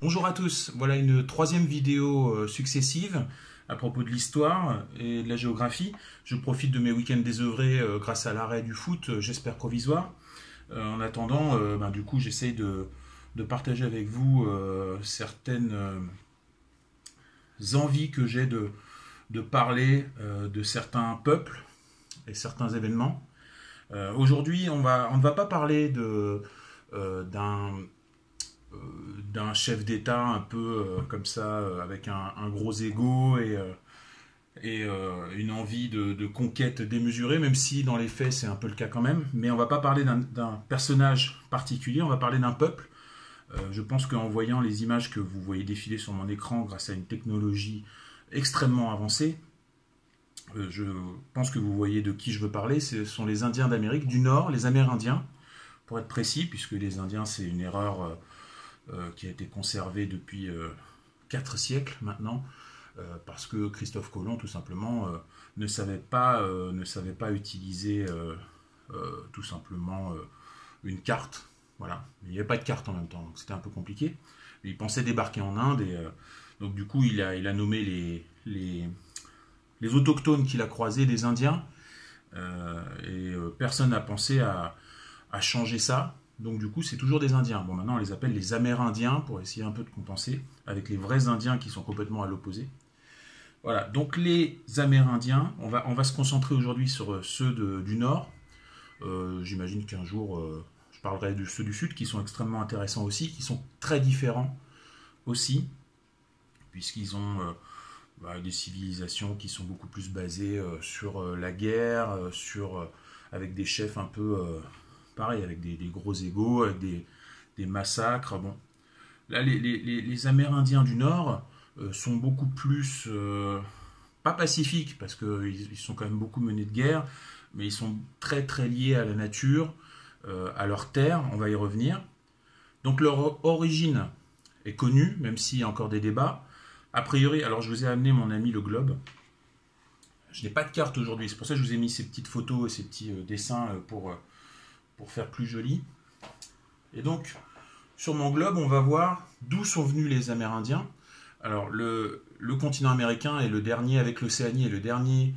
Bonjour à tous, voilà une troisième vidéo successive à propos de l'histoire et de la géographie. Je profite de mes week-ends désœuvrés grâce à l'arrêt du foot, j'espère provisoire. En attendant, du coup, j'essaye de partager avec vous certaines envies que j'ai de parler de certains peuples et certains événements. Aujourd'hui, on ne va pas parler d'un chef d'État un peu comme ça, avec un gros ego et une envie de conquête démesurée, même si dans les faits c'est un peu le cas quand même. Mais on va pas parler d'un personnage particulier, on va parler d'un peuple. Je pense qu'en voyant les images que vous voyez défiler sur mon écran grâce à une technologie extrêmement avancée, je pense que vous voyez de qui je veux parler. Ce sont les Indiens d'Amérique du Nord, les Amérindiens, pour être précis, puisque les Indiens c'est une erreur qui a été conservé depuis 4 siècles maintenant, parce que Christophe Colomb, tout simplement, ne savait pas utiliser tout simplement une carte. Voilà. Il n'y avait pas de carte en même temps, donc c'était un peu compliqué. Il pensait débarquer en Inde, et donc du coup, il a nommé les autochtones qu'il a croisés, des Indiens, personne n'a pensé à changer ça. Donc du coup, c'est toujours des Indiens. Bon, maintenant, on les appelle les Amérindiens pour essayer un peu de compenser avec les vrais Indiens qui sont complètement à l'opposé. Voilà, donc les Amérindiens, on va se concentrer aujourd'hui sur ceux du Nord. J'imagine qu'un jour, je parlerai de ceux du Sud qui sont extrêmement intéressants aussi, qui sont très différents aussi, puisqu'ils ont des civilisations qui sont beaucoup plus basées sur la guerre, avec des chefs un peu... pareil, avec des gros égos, avec des massacres. Bon. Là, les Amérindiens du Nord sont beaucoup plus, pas pacifiques, parce qu'ils sont quand même beaucoup menés de guerre, mais ils sont très très liés à la nature, à leur terre, on va y revenir. Donc leur origine est connue, même s'il y a encore des débats. A priori, alors je vous ai amené mon ami le globe. Je n'ai pas de carte aujourd'hui, c'est pour ça que je vous ai mis ces petites photos et ces petits dessins pour faire plus joli. Et donc, sur mon globe, on va voir d'où sont venus les Amérindiens. Alors, le continent américain est le dernier, avec l'Océanie, est le dernier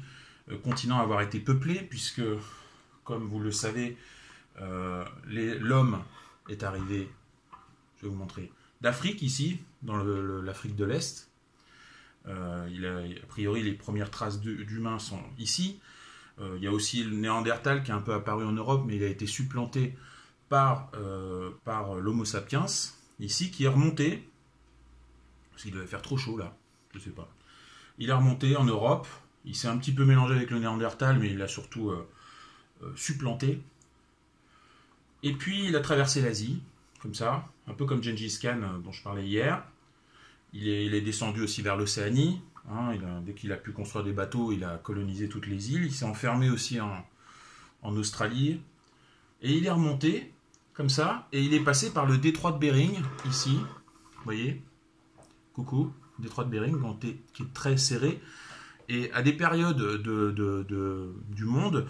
continent à avoir été peuplé, puisque, comme vous le savez, l'homme est arrivé, je vais vous montrer, d'Afrique, ici, dans l'Afrique de l'Est. A priori, les premières traces d'humains sont ici. Il y a aussi le Néandertal qui est un peu apparu en Europe, mais il a été supplanté par l'Homo sapiens, ici, qui est remonté, parce qu'il devait faire trop chaud là, je sais pas. Il est remonté en Europe, il s'est un petit peu mélangé avec le Néandertal, mais il l'a surtout supplanté. Et puis il a traversé l'Asie, comme ça, un peu comme Gengis Khan dont je parlais hier. Il est descendu aussi vers l'Océanie. Dès qu'il a pu construire des bateaux, il a colonisé toutes les îles. Il s'est enfermé aussi en Australie. Et il est remonté, comme ça, et il est passé par le détroit de Bering, ici. Vous voyez? Coucou, détroit de Bering, qui est très serré. Et à des périodes du monde,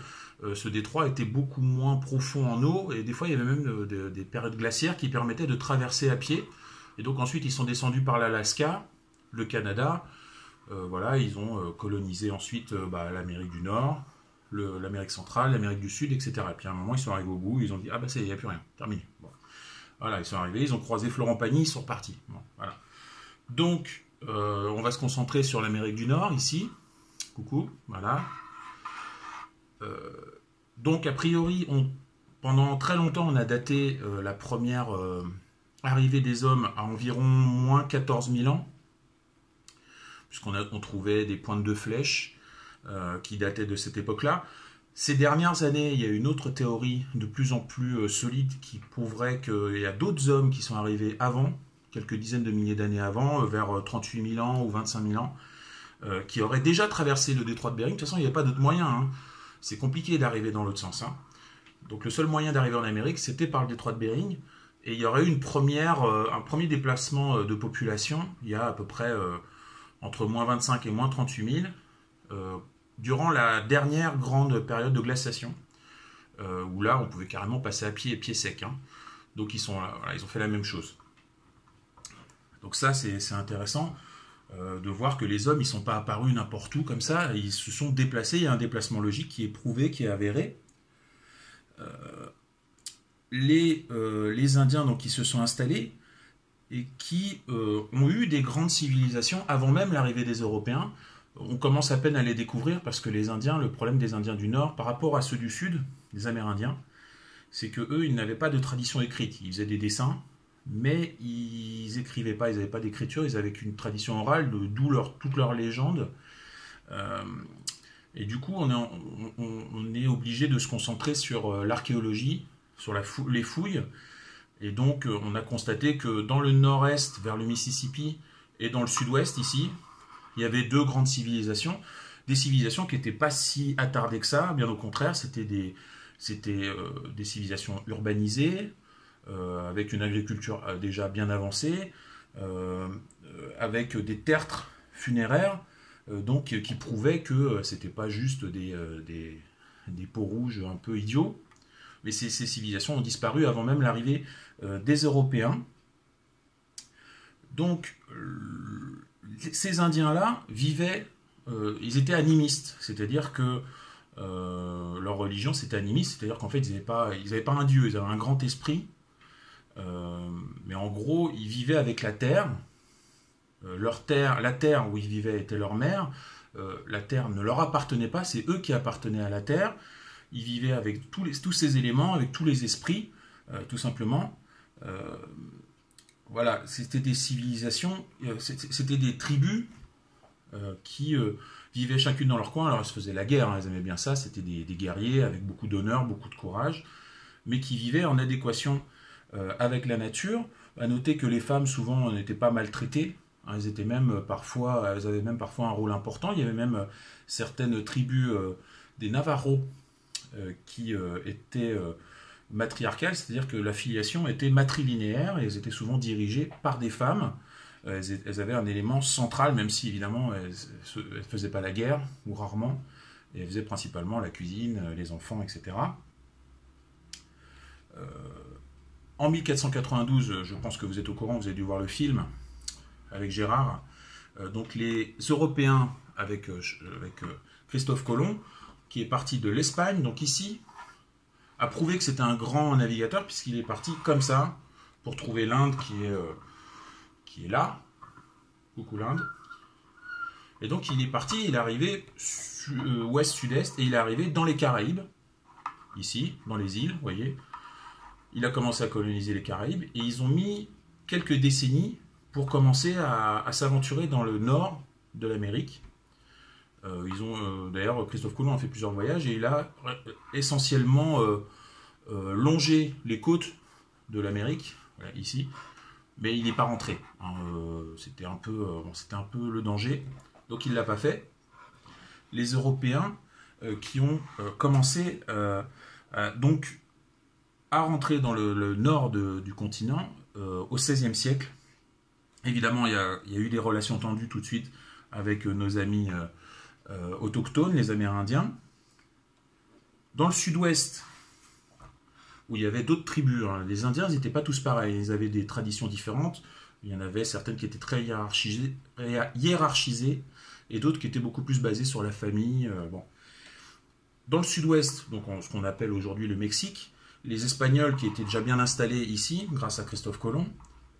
ce détroit était beaucoup moins profond en eau. Et des fois, il y avait même des périodes glaciaires qui permettaient de traverser à pied. Et donc ensuite, ils sont descendus par l'Alaska, le Canada. Voilà, ils ont colonisé ensuite l'Amérique du Nord, l'Amérique centrale, l'Amérique du Sud, etc. Et puis à un moment, ils sont arrivés au bout, ils ont dit « Ah bah il n'y a plus rien, terminé. » Bon. Voilà, ils sont arrivés, ils ont croisé Florent Pagny, ils sont repartis. Bon, voilà. Donc, on va se concentrer sur l'Amérique du Nord, ici. Coucou, voilà. Donc, a priori, pendant très longtemps, on a daté la première arrivée des hommes à environ moins 14 000 ans, puisqu'on trouvait des pointes de flèches qui dataient de cette époque-là. Ces dernières années, il y a une autre théorie de plus en plus solide qui prouverait qu'il y a d'autres hommes qui sont arrivés avant, quelques dizaines de milliers d'années avant, vers 38 000 ans ou 25 000 ans, qui auraient déjà traversé le détroit de Bering. De toute façon, il n'y avait pas d'autre moyen. Hein. C'est compliqué d'arriver dans l'autre sens. Hein. Donc le seul moyen d'arriver en Amérique, c'était par le détroit de Bering. Et il y aurait eu un premier déplacement de population, il y a à peu près entre moins 25 et moins 38 000, durant la dernière grande période de glaciation, où là, on pouvait carrément passer à pied et pied sec. Hein. Donc ils ont fait la même chose. Donc Donc ça, c'est intéressant de voir que les hommes, ils ne sont pas apparus n'importe où comme ça, ils se sont déplacés, il y a un déplacement logique qui est prouvé, qui est avéré. Les Indiens donc, qui se sont installés et qui ont eu des grandes civilisations avant même l'arrivée des Européens. On commence à peine à les découvrir parce que les Indiens, le problème des Indiens du Nord par rapport à ceux du Sud, les Amérindiens, c'est que eux, ils n'avaient pas de tradition écrite. Ils faisaient des dessins, mais ils écrivaient pas, ils n'avaient pas d'écriture, ils avaient qu'une tradition orale, d'où toutes leurs légendes. Et du coup, on est obligé de se concentrer sur l'archéologie, sur les fouilles. Et donc, on a constaté que dans le nord-est, vers le Mississippi, et dans le sud-ouest, ici, il y avait deux grandes civilisations. Des civilisations qui n'étaient pas si attardées que ça, bien au contraire, c'était des civilisations urbanisées, avec une agriculture déjà bien avancée, avec des tertres funéraires, donc qui prouvaient que c'était pas juste des peaux rouges un peu idiots, mais ces civilisations ont disparu avant même l'arrivée des Européens. Donc ces Indiens-là vivaient, ils étaient animistes, c'est-à-dire que leur religion c'était animiste, c'est-à-dire qu'en fait ils n'avaient pas un dieu, ils avaient un grand esprit, mais en gros ils vivaient avec la terre. La terre où ils vivaient était leur mère, la terre ne leur appartenait pas, c'est eux qui appartenaient à la terre, ils vivaient avec tous ces éléments, avec tous les esprits, tout simplement. Voilà, c'était des civilisations, c'était des tribus qui vivaient chacune dans leur coin. Alors elles se faisaient la guerre, hein, elles aimaient bien ça, c'était des guerriers avec beaucoup d'honneur, beaucoup de courage, mais qui vivaient en adéquation avec la nature. À noter que les femmes souvent n'étaient pas maltraitées, hein, elles avaient même parfois un rôle important. Il y avait même certaines tribus des Navajos qui étaient matriarcales, c'est-à-dire que la filiation était matrilinéaire et elles étaient souvent dirigées par des femmes. Elles avaient un élément central, même si évidemment elles ne faisaient pas la guerre, ou rarement, et elles faisaient principalement la cuisine, les enfants, etc. En 1492, je pense que vous êtes au courant, vous avez dû voir le film avec Gérard, donc les Européens avec Christophe Colomb, qui est parti de l'Espagne, donc ici, a prouvé que c'était un grand navigateur, puisqu'il est parti comme ça, pour trouver l'Inde qui est là. Coucou l'Inde. Et donc il est parti, il est arrivé ouest-sud-est, et il est arrivé dans les Caraïbes, ici, dans les îles, vous voyez. Il a commencé à coloniser les Caraïbes, et ils ont mis quelques décennies pour commencer à s'aventurer dans le nord de l'Amérique. D'ailleurs, Christophe Colomb a fait plusieurs voyages, et il a essentiellement longé les côtes de l'Amérique, voilà, ici, mais il n'est pas rentré. Hein, c'était un peu le danger, donc il ne l'a pas fait. Les Européens qui ont commencé donc à rentrer dans le nord du continent au XVIe siècle. Évidemment, il y a eu des relations tendues tout de suite avec nos amis autochtones, les Amérindiens. Dans le sud-ouest, où il y avait d'autres tribus, hein, les Indiens n'étaient pas tous pareils, ils avaient des traditions différentes. Il y en avait certaines qui étaient très hiérarchisées et d'autres qui étaient beaucoup plus basées sur la famille. Bon. Dans le sud-ouest, donc ce qu'on appelle aujourd'hui le Mexique, les Espagnols qui étaient déjà bien installés ici, grâce à Christophe Colomb,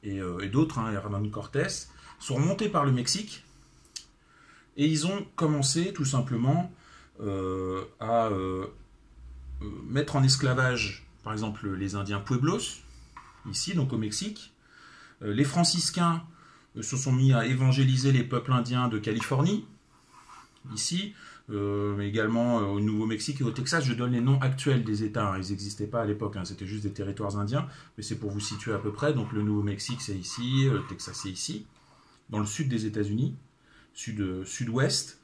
et d'autres, hein, Hernán Cortés, sont remontés par le Mexique, et ils ont commencé tout simplement à mettre en esclavage, par exemple, les Indiens Pueblos, ici, donc au Mexique. Les franciscains se sont mis à évangéliser les peuples indiens de Californie, ici, mais également au Nouveau-Mexique et au Texas. Je donne les noms actuels des États, hein. Ils n'existaient pas à l'époque, hein. C'était juste des territoires indiens, mais c'est pour vous situer à peu près. Donc le Nouveau-Mexique c'est ici, le Texas c'est ici, dans le sud des États-Unis, sud-ouest.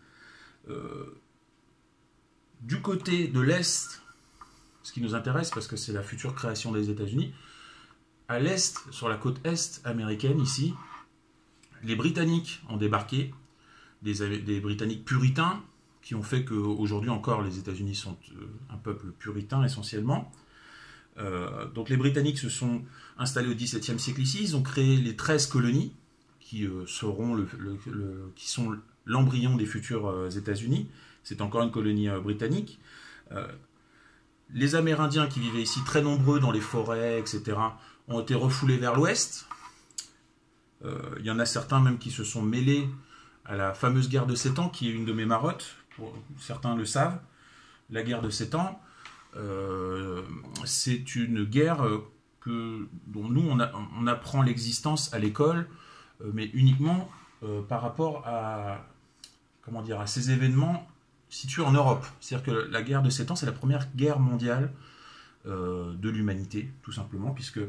Du côté de l'Est, ce qui nous intéresse parce que c'est la future création des États-Unis, à l'Est, sur la côte Est américaine ici, les Britanniques ont débarqué, des Britanniques puritains, qui ont fait qu'aujourd'hui encore les États-Unis sont un peuple puritain essentiellement. Donc les Britanniques se sont installés au XVIIe siècle ici, ils ont créé les 13 colonies, qui sont l'embryon des futurs États-Unis. C'est encore une colonie britannique. Les Amérindiens qui vivaient ici, très nombreux dans les forêts, etc., ont été refoulés vers l'ouest. Il y en a certains même qui se sont mêlés à la fameuse guerre de 7 ans, qui est une de mes marottes, certains le savent. La guerre de 7 ans, c'est une guerre dont nous, on apprend l'existence à l'école, mais uniquement par rapport à ces événements situés en Europe. C'est-à-dire que la guerre de 7 ans, c'est la première guerre mondiale de l'humanité, tout simplement, puisque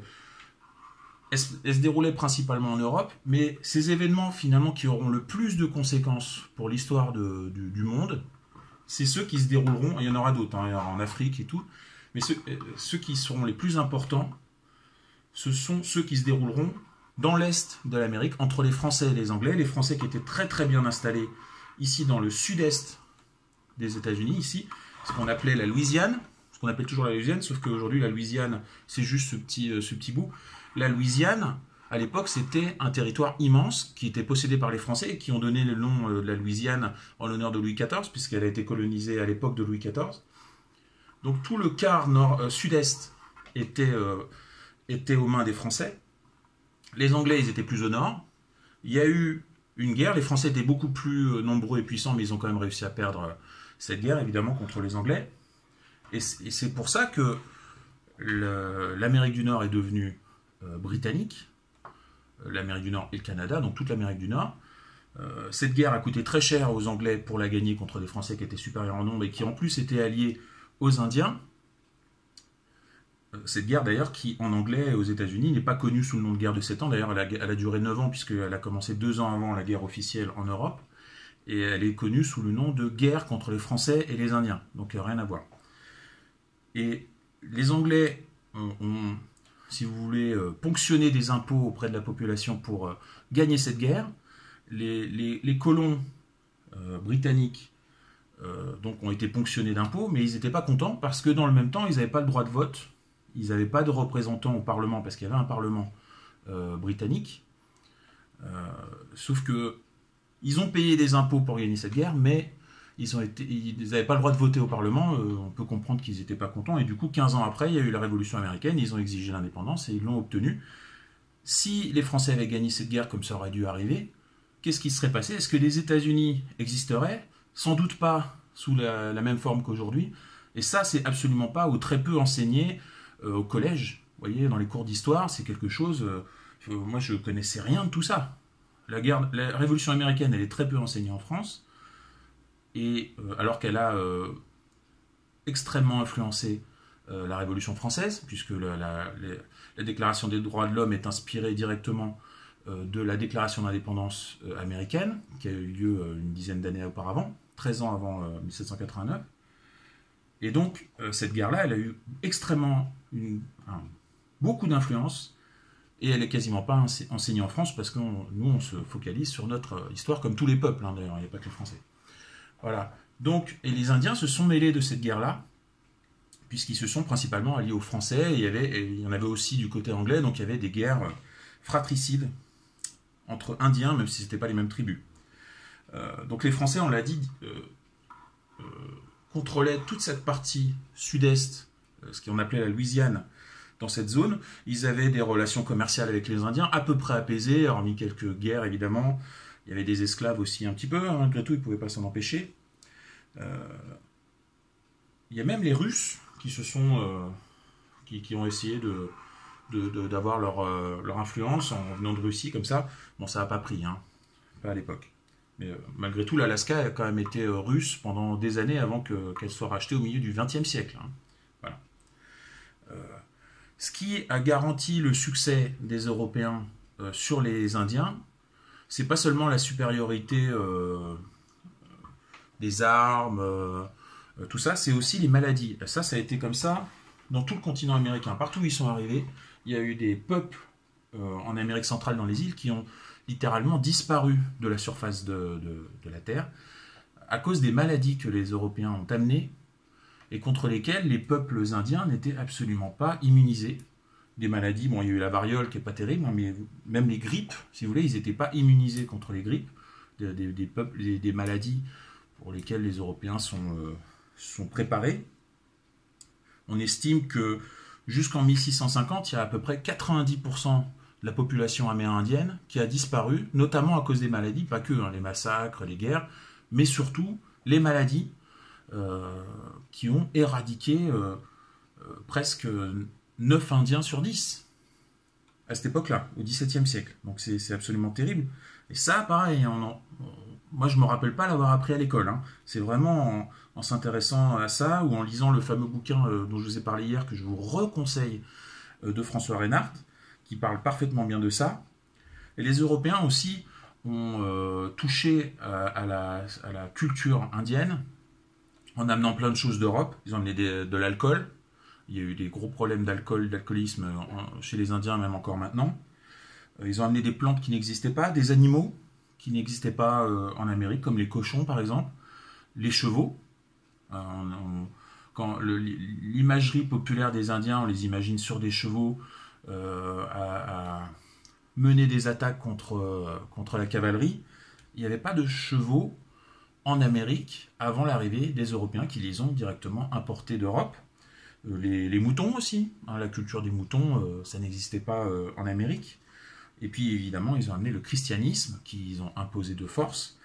elle se déroulait principalement en Europe, mais ces événements, finalement, qui auront le plus de conséquences pour l'histoire du monde, c'est ceux qui se dérouleront, et il y en aura d'autres, il y en aura en Afrique et tout, mais ceux qui seront les plus importants, ce sont ceux qui se dérouleront dans l'est de l'Amérique, entre les Français et les Anglais, les Français qui étaient très très bien installés ici dans le sud-est des États-Unis, ici, ce qu'on appelait la Louisiane, ce qu'on appelle toujours la Louisiane, sauf qu'aujourd'hui la Louisiane, c'est juste ce petit bout. La Louisiane, à l'époque, c'était un territoire immense qui était possédé par les Français et qui ont donné le nom de la Louisiane en l'honneur de Louis XIV, puisqu'elle a été colonisée à l'époque de Louis XIV. Donc tout le quart sud-est était aux mains des Français. Les Anglais, ils étaient plus au nord. Il y a eu une guerre. Les Français étaient beaucoup plus nombreux et puissants, mais ils ont quand même réussi à perdre cette guerre, évidemment, contre les Anglais. Et c'est pour ça que l'Amérique du Nord est devenue britannique. L'Amérique du Nord et le Canada, donc toute l'Amérique du Nord. Cette guerre a coûté très cher aux Anglais pour la gagner contre des Français qui étaient supérieurs en nombre et qui en plus étaient alliés aux Indiens. Cette guerre d'ailleurs qui en anglais aux États-Unis n'est pas connue sous le nom de guerre de 7 ans, d'ailleurs elle a duré 9 ans puisqu'elle a commencé 2 ans avant la guerre officielle en Europe, et elle est connue sous le nom de guerre contre les Français et les Indiens, donc rien à voir. Et les Anglais ont si vous voulez, ponctionner des impôts auprès de la population pour gagner cette guerre. Les colons britanniques donc ont été ponctionnés d'impôts, mais ils n'étaient pas contents parce que dans le même temps, ils n'avaient pas le droit de vote, ils n'avaient pas de représentants au Parlement parce qu'il y avait un Parlement britannique. Sauf que ils ont payé des impôts pour gagner cette guerre, mais ils n'avaient pas le droit de voter au Parlement, on peut comprendre qu'ils n'étaient pas contents, et du coup, 15 ans après, il y a eu la Révolution américaine, ils ont exigé l'indépendance, et ils l'ont obtenue. Si les Français avaient gagné cette guerre comme ça aurait dû arriver, qu'est-ce qui serait passé? Est-ce que les États-Unis existeraient? Sans doute pas sous la même forme qu'aujourd'hui, et ça, c'est absolument pas, ou très peu enseigné au collège. Vous voyez, dans les cours d'histoire, c'est quelque chose... moi, je connaissais rien de tout ça. La Révolution américaine, elle est très peu enseignée en France, et alors qu'elle a extrêmement influencé la Révolution française, puisque la Déclaration des droits de l'homme est inspirée directement de la Déclaration d'indépendance américaine, qui a eu lieu une dizaine d'années auparavant, 13 ans avant 1789. Et donc, cette guerre-là, elle a eu beaucoup d'influence, et elle n'est quasiment pas enseignée en France, parce que nous, on se focalise sur notre histoire, comme tous les peuples, hein, d'ailleurs, il n'y a pas que les Français. Voilà. Donc, et les Indiens se sont mêlés de cette guerre-là, puisqu'ils se sont principalement alliés aux Français, et il y en avait aussi du côté anglais, donc il y avait des guerres fratricides entre Indiens, même si ce n'étaient pas les mêmes tribus. Donc les Français, on l'a dit, contrôlaient toute cette partie sud-est, ce qu'on appelait la Louisiane, dans cette zone. Ils avaient des relations commerciales avec les Indiens, à peu près apaisées, hormis quelques guerres, évidemment. Il y avait des esclaves aussi un petit peu, hein, malgré tout, ils ne pouvaient pas s'en empêcher. Il y a même les Russes qui ont essayé d'avoir leur influence en venant de Russie, comme ça. Bon, ça n'a pas pris, hein, pas à l'époque. Mais malgré tout, l'Alaska a quand même été russe pendant des années avant qu'elle soit rachetée au milieu du XXe siècle. Hein. Voilà. Ce qui a garanti le succès des Européens sur les Indiens, c'est pas seulement la supériorité des armes, tout ça, c'est aussi les maladies. Ça a été comme ça dans tout le continent américain. Partout où ils sont arrivés, il y a eu des peuples en Amérique centrale, dans les îles, qui ont littéralement disparu de la surface de la Terre à cause des maladies que les Européens ont amenées et contre lesquelles les peuples indiens n'étaient absolument pas immunisés. des maladies. Bon, il y a eu la variole qui n'est pas terrible, hein, mais même les grippes, si vous voulez, ils n'étaient pas immunisés contre les grippes, des maladies pour lesquelles les Européens sont préparés. On estime que jusqu'en 1650, il y a à peu près 90% de la population amérindienne qui a disparu, notamment à cause des maladies, pas que hein, les massacres, les guerres, mais surtout les maladies qui ont éradiqué presque 9 Indiens sur 10 à cette époque-là, au XVIIe siècle. Donc c'est absolument terrible. Et ça, pareil, moi je ne me rappelle pas l'avoir appris à l'école. Hein. C'est vraiment en s'intéressant à ça ou en lisant le fameux bouquin dont je vous ai parlé hier, que je vous reconseille, de François Reinhardt, qui parle parfaitement bien de ça. Et les Européens aussi ont touché à la culture indienne en amenant plein de choses d'Europe. Ils ont amené de l'alcool. Il y a eu des gros problèmes d'alcoolisme chez les Indiens, même encore maintenant. Ils ont amené des plantes qui n'existaient pas, des animaux qui n'existaient pas en Amérique, comme les cochons par exemple, les chevaux. Quand l'imagerie populaire des Indiens, on les imagine sur des chevaux à mener des attaques contre la cavalerie. Il n'y avait pas de chevaux en Amérique avant l'arrivée des Européens qui les ont directement importés d'Europe. Les moutons aussi, hein, la culture des moutons, ça n'existait pas en Amérique. Et puis évidemment, ils ont amené le christianisme qu'ils ont imposé de force,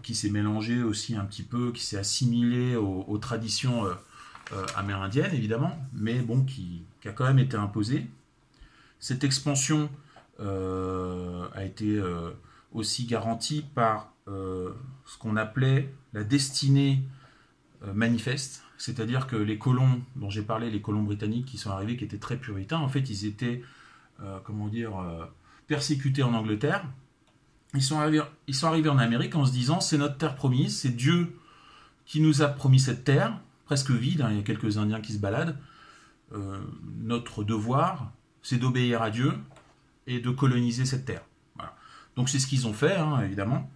qui s'est mélangé aussi un petit peu, qui s'est assimilé aux traditions amérindiennes évidemment, mais bon, qui a quand même été imposé. Cette expansion a été aussi garantie par ce qu'on appelait la destinée manifeste, c'est-à-dire que les colons dont j'ai parlé, les colons britanniques qui sont arrivés, qui étaient très puritains, en fait ils étaient, persécutés en Angleterre. Ils sont arrivés en Amérique en se disant c'est notre terre promise, c'est Dieu qui nous a promis cette terre, presque vide, hein, il y a quelques Indiens qui se baladent. Notre devoir, c'est d'obéir à Dieu et de coloniser cette terre. Voilà. Donc c'est ce qu'ils ont fait, hein, évidemment.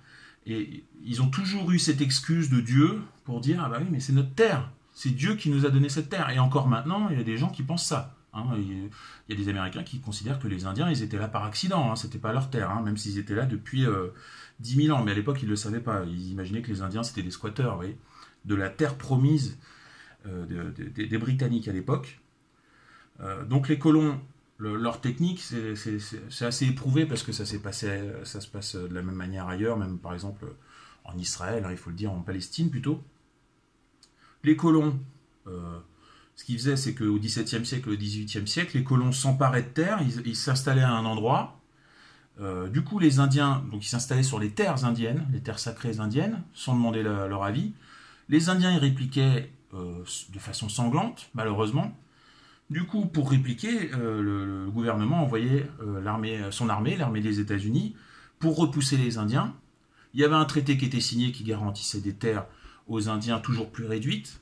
Et ils ont toujours eu cette excuse de Dieu pour dire ah bah oui, mais c'est notre terre, c'est Dieu qui nous a donné cette terre. Et encore maintenant, il y a des gens qui pensent ça. Hein. Il y a des Américains qui considèrent que les Indiens, ils étaient là par accident, hein, c'était pas leur terre, hein, même s'ils étaient là depuis 10 000 ans. Mais à l'époque, ils ne le savaient pas. Ils imaginaient que les Indiens, c'était des squatteurs, vous voyez, de la terre promise des Britanniques à l'époque. Donc les colons, leur technique, c'est assez éprouvé parce que ça se passe de la même manière ailleurs, même par exemple en Israël, hein, il faut le dire, en Palestine plutôt. Les colons, ce qu'ils faisaient, c'est qu'au XVIIe siècle, au XVIIIe siècle, les colons s'emparaient de terre, ils s'installaient à un endroit. Du coup, les Indiens, donc ils s'installaient sur les terres indiennes, les terres sacrées indiennes, sans demander leur avis. Les Indiens y répliquaient de façon sanglante, malheureusement. Du coup, pour répliquer, le gouvernement envoyait son armée, l'armée des États-Unis, pour repousser les Indiens. Il y avait un traité qui était signé qui garantissait des terres aux Indiens toujours plus réduites.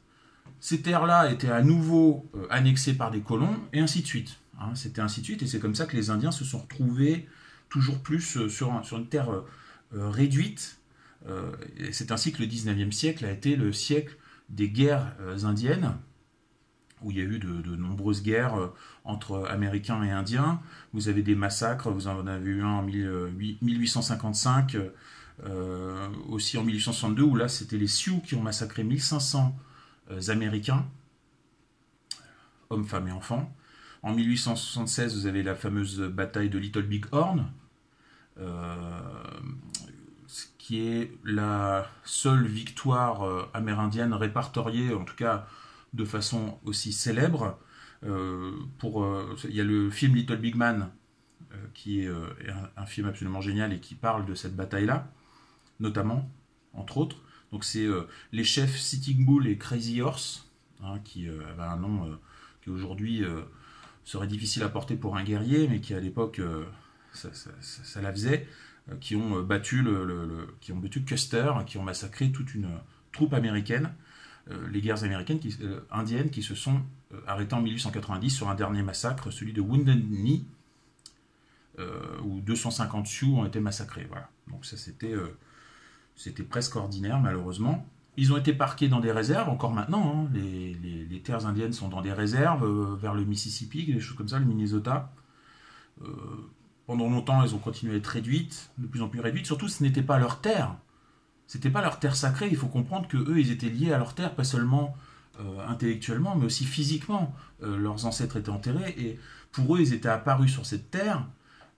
Ces terres-là étaient à nouveau annexées par des colons, et ainsi de suite. Hein, c'était ainsi de suite, et c'est comme ça que les Indiens se sont retrouvés toujours plus sur une terre réduite. Et c'est ainsi que le 19e siècle a été le siècle des guerres indiennes, où il y a eu de nombreuses guerres entre Américains et Indiens. Vous avez des massacres, vous en avez eu un en 1855, aussi en 1862, où là c'était les Sioux qui ont massacré 1500 Américains, hommes, femmes et enfants. En 1876, vous avez la fameuse bataille de Little Big Horn, qui est la seule victoire amérindienne répertoriée, en tout cas de façon aussi célèbre. Il y a le film Little Big Man, qui est un film absolument génial et qui parle de cette bataille-là, notamment, entre autres. Donc c'est les chefs Sitting Bull et Crazy Horse, hein, qui avaient un nom qui aujourd'hui serait difficile à porter pour un guerrier, mais qui à l'époque ça la faisait, qui ont battu Custer, qui ont massacré toute une troupe américaine. Les guerres américaines indiennes qui se sont arrêtées en 1890 sur un dernier massacre, celui de Wounded Knee, où 250 Sioux ont été massacrés. Voilà. Donc ça c'était presque ordinaire malheureusement. Ils ont été parqués dans des réserves, encore maintenant. Hein. Les terres indiennes sont dans des réserves vers le Mississippi, des choses comme ça, le Minnesota. Euh, Pendant longtemps, elles ont continué à être réduites, de plus en plus réduites. Surtout, ce n'était pas leur terre. C'était pas leur terre sacrée. Il faut comprendre que eux, ils étaient liés à leur terre, pas seulement intellectuellement, mais aussi physiquement. Leurs ancêtres étaient enterrés et pour eux, ils étaient apparus sur cette terre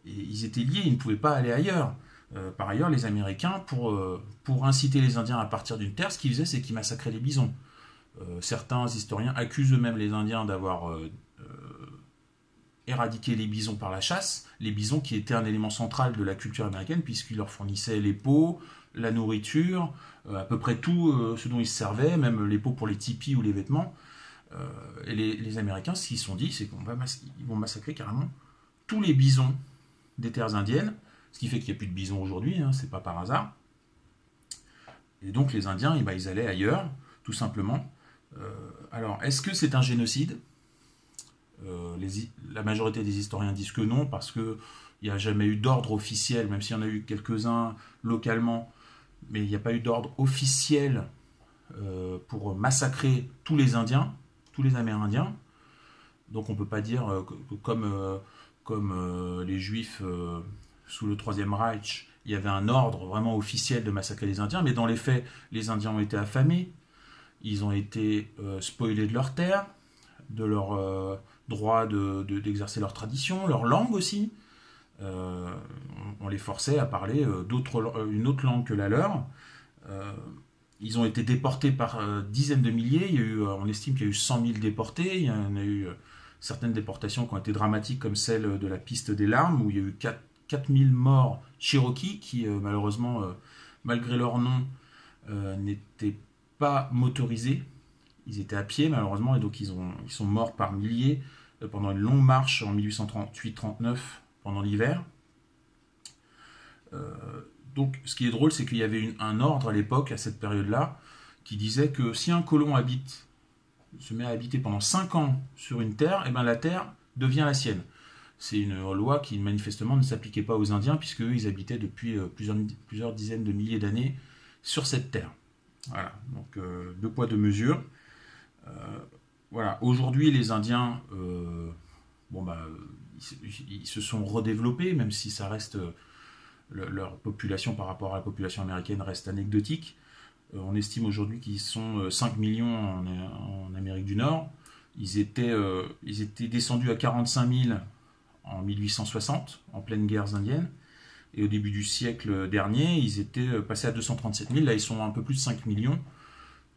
et ils étaient liés. Ils ne pouvaient pas aller ailleurs. Par ailleurs, les Américains, pour inciter les Indiens à partir d'une terre, ce qu'ils faisaient, c'est qu'ils massacraient les bisons. Certains historiens accusent eux-mêmes les Indiens d'avoir éradiqué les bisons par la chasse, les bisons qui étaient un élément central de la culture américaine, puisqu'ils leur fournissaient les peaux, la nourriture, à peu près tout ce dont ils se servaient, même les peaux pour les tipis ou les vêtements. Et les Américains, ce qu'ils se sont dit, c'est qu'ils vont massacrer carrément tous les bisons des terres indiennes, ce qui fait qu'il n'y a plus de bisons aujourd'hui, hein, c'est pas par hasard. Et donc les Indiens, ils allaient ailleurs, tout simplement. Alors, est-ce que c'est un génocide ? La majorité des historiens disent que non, parce qu'il n'y a jamais eu d'ordre officiel, même s'il y en a eu quelques-uns localement, mais il n'y a pas eu d'ordre officiel pour massacrer tous les Indiens, tous les Amérindiens. Donc on ne peut pas dire que comme les Juifs sous le Troisième Reich, il y avait un ordre vraiment officiel de massacrer les Indiens, mais dans les faits, les Indiens ont été affamés, ils ont été spoilés de leurs terres, de leur droit d'exercer leur tradition, leur langue aussi. On les forçait à parler une autre langue que la leur. Ils ont été déportés par dizaines de milliers. On estime qu'il y a eu 100 000 déportés. Il y en a eu certaines déportations qui ont été dramatiques, comme celle de la piste des larmes, où il y a eu 4 000 morts Cherokees qui, malheureusement, malgré leur nom, n'étaient pas motorisés. Ils étaient à pied, malheureusement, et donc ils sont morts par milliers pendant une longue marche en 1838-39, pendant l'hiver. Donc, ce qui est drôle, c'est qu'il y avait un ordre à l'époque, à cette période-là, qui disait que si un colon se met à habiter pendant 5 ans sur une terre, et ben la terre devient la sienne. C'est une loi qui, manifestement, ne s'appliquait pas aux Indiens, puisque eux, ils habitaient depuis plusieurs dizaines de milliers d'années sur cette terre. Voilà, donc deux poids, deux mesures. Voilà. Aujourd'hui, les Indiens, ils se sont redéveloppés, même si ça reste leur population par rapport à la population américaine reste anecdotique. On estime aujourd'hui qu'ils sont 5 millions en Amérique du Nord. Ils étaient descendus à 45 000 en 1860, en pleine guerre indienne. Et au début du siècle dernier, ils étaient passés à 237 000. Là, ils sont un peu plus de 5 millions.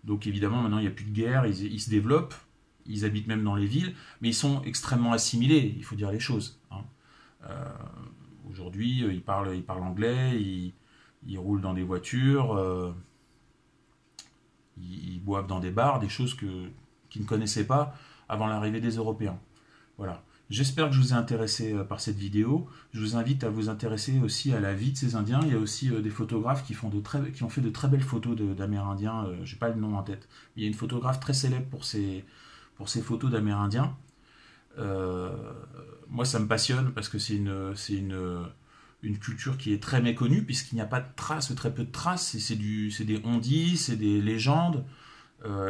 Donc évidemment, maintenant, il n'y a plus de guerre, ils se développent, ils habitent même dans les villes, mais ils sont extrêmement assimilés, il faut dire les choses. Hein. Aujourd'hui, ils parlent anglais, ils roulent dans des voitures, ils boivent dans des bars, des choses qu'ils ne connaissaient pas avant l'arrivée des Européens. Voilà. J'espère que je vous ai intéressé par cette vidéo. Je vous invite à vous intéresser aussi à la vie de ces Indiens. Il y a aussi des photographes qui ont fait de très belles photos d'Amérindiens. Je n'ai pas le nom en tête. Il y a une photographe très célèbre pour ses photos d'Amérindiens. Moi, ça me passionne parce que c'est une culture qui est très méconnue puisqu'il n'y a pas de traces, très peu de traces. C'est des on-dit, c'est des légendes.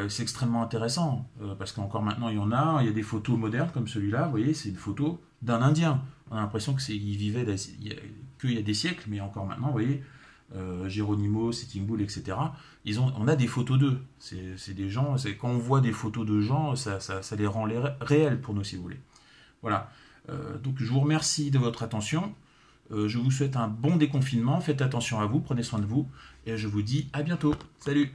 C'est extrêmement intéressant parce qu'encore maintenant il y a des photos modernes comme celui-là, vous voyez, c'est une photo d'un Indien. On a l'impression qu'il vivait qu'il y a des siècles, mais encore maintenant, vous voyez, Geronimo, Sitting Bull, etc. On a des photos d'eux. C'est des gens, quand on voit des photos de gens, ça les rend réels pour nous, si vous voulez. Voilà. Donc je vous remercie de votre attention. Je vous souhaite un bon déconfinement. Faites attention à vous, prenez soin de vous, et je vous dis à bientôt. Salut!